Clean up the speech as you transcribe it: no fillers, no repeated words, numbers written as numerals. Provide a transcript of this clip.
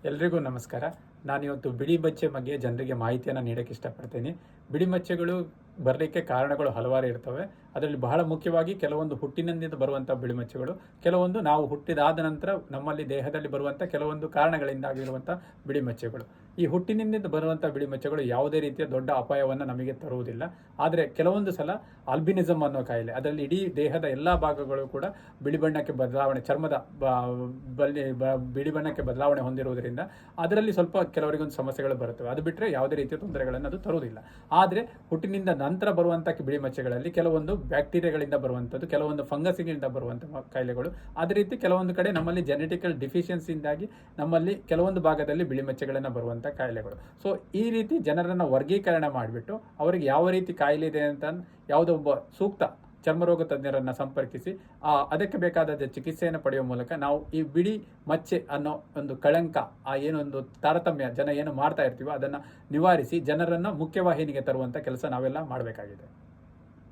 ಎಲ್ರಿಗೂ ನಮಸ್ಕಾರ. ನಾನಿವತ್ತು ಬಿಳಿ ಮಚ್ಚೆ ಬಗ್ಗೆ ಜನರಿಗೆ ಮಾಹಿತಿಯನ್ನು ನೀಡೋಕ್ಕೆ ಇಷ್ಟಪಡ್ತೀನಿ. ಬಿಳಿ ಮಚ್ಚೆಗಳು ಬರಲಿಕ್ಕೆ ಕಾರಣಗಳು ಹಲವಾರು ಇರ್ತವೆ. ಅದರಲ್ಲಿ ಬಹಳ ಮುಖ್ಯವಾಗಿ ಕೆಲವೊಂದು ಹುಟ್ಟಿನಿಂದ ಬರುವಂಥ ಬಿಳಿ ಮಚ್ಚೆಗಳು, ಕೆಲವೊಂದು ನಾವು ಹುಟ್ಟಿದಾದ ನಂತರ ನಮ್ಮಲ್ಲಿ ದೇಹದಲ್ಲಿ ಬರುವಂಥ ಕೆಲವೊಂದು ಕಾರಣಗಳಿಂದಾಗಿರುವಂಥ ಬಿಳಿ ಮಚ್ಚೆಗಳು. ಈ ಹುಟ್ಟಿನಿಂದ ಬರುವಂಥ ಬಿಳಿ ಮಚ್ಚೆಗಳು ಯಾವುದೇ ರೀತಿಯ ದೊಡ್ಡ ಅಪಾಯವನ್ನು ನಮಗೆ ತರುವುದಿಲ್ಲ. ಆದರೆ ಕೆಲವೊಂದು ಸಲ ಆಲ್ಬಿನಿಸಮ್ ಅನ್ನೋ ಕಾಯಿಲೆ, ಅದರಲ್ಲಿ ಇಡೀ ದೇಹದ ಎಲ್ಲ ಭಾಗಗಳು ಕೂಡ ಬಿಳಿ ಬಣ್ಣಕ್ಕೆ ಬದಲಾವಣೆ, ಚರ್ಮದ ಬಿಳಿ ಬಣ್ಣಕ್ಕೆ ಬದಲಾವಣೆ ಹೊಂದಿರುವುದರಿಂದ ಅದರಲ್ಲಿ ಸ್ವಲ್ಪ ಕೆಲವರಿಗೊಂದು ಸಮಸ್ಯೆಗಳು ಬರುತ್ತವೆ. ಅದು ಬಿಟ್ಟರೆ ಯಾವುದೇ ರೀತಿಯ ತೊಂದರೆಗಳನ್ನು ಅದು ತರುವುದಿಲ್ಲ. ಆದರೆ ಹುಟ್ಟಿನಿಂದ ನಂತರ ಬರುವಂಥ ಬಿಳಿ ಮಚ್ಚೆಗಳಲ್ಲಿ ಕೆಲವೊಂದು ಬ್ಯಾಕ್ಟೀರಿಯಾಗಳಿಂದ ಬರುವಂಥದ್ದು, ಕೆಲವೊಂದು ಫಂಗಸ್ಗಳಿಂದ ಬರುವಂಥ ಕಾಯಿಲೆಗಳು, ಅದೇ ರೀತಿ ಕೆಲವೊಂದು ಕಡೆ ನಮ್ಮಲ್ಲಿ ಜೆನೆಟಿಕಲ್ ಡಿಫಿಷಿಯನ್ಸಿಯಿಂದಾಗಿ ನಮ್ಮಲ್ಲಿ ಕೆಲವೊಂದು ಭಾಗದಲ್ಲಿ ಬಿಳಿ ಮಚ್ಚೆಗಳನ್ನು ಬರುವಂಥ ಕಾಯಿಲೆಗಳು. ಸೊ ಈ ರೀತಿ ಜನರನ್ನು ವರ್ಗೀಕರಣ ಮಾಡಿಬಿಟ್ಟು ಅವರಿಗೆ ಯಾವ ರೀತಿ ಕಾಯಿಲೆ ಇದೆ ಅಂತ ಯಾವುದೋ ಒಬ್ಬ ಸೂಕ್ತ ಚರ್ಮರೋಗ ತಜ್ಞರನ್ನು ಸಂಪರ್ಕಿಸಿ ಅದಕ್ಕೆ ಬೇಕಾದ ಚಿಕಿತ್ಸೆಯನ್ನು ಪಡೆಯುವ ಮೂಲಕ ನಾವು ಈ ಬಿಳಿ ಮಚ್ಚೆ ಅನ್ನೋ ಒಂದು ಕಳಂಕ, ಏನೊಂದು ತಾರತಮ್ಯ ಜನ ಏನು ಮಾಡ್ತಾ ಇರ್ತೀವೋ ಅದನ್ನು ನಿವಾರಿಸಿ ಜನರನ್ನು ಮುಖ್ಯವಾಹಿನಿಗೆ ತರುವಂಥ ಕೆಲಸ ನಾವೆಲ್ಲ ಮಾಡಬೇಕಾಗಿದೆ.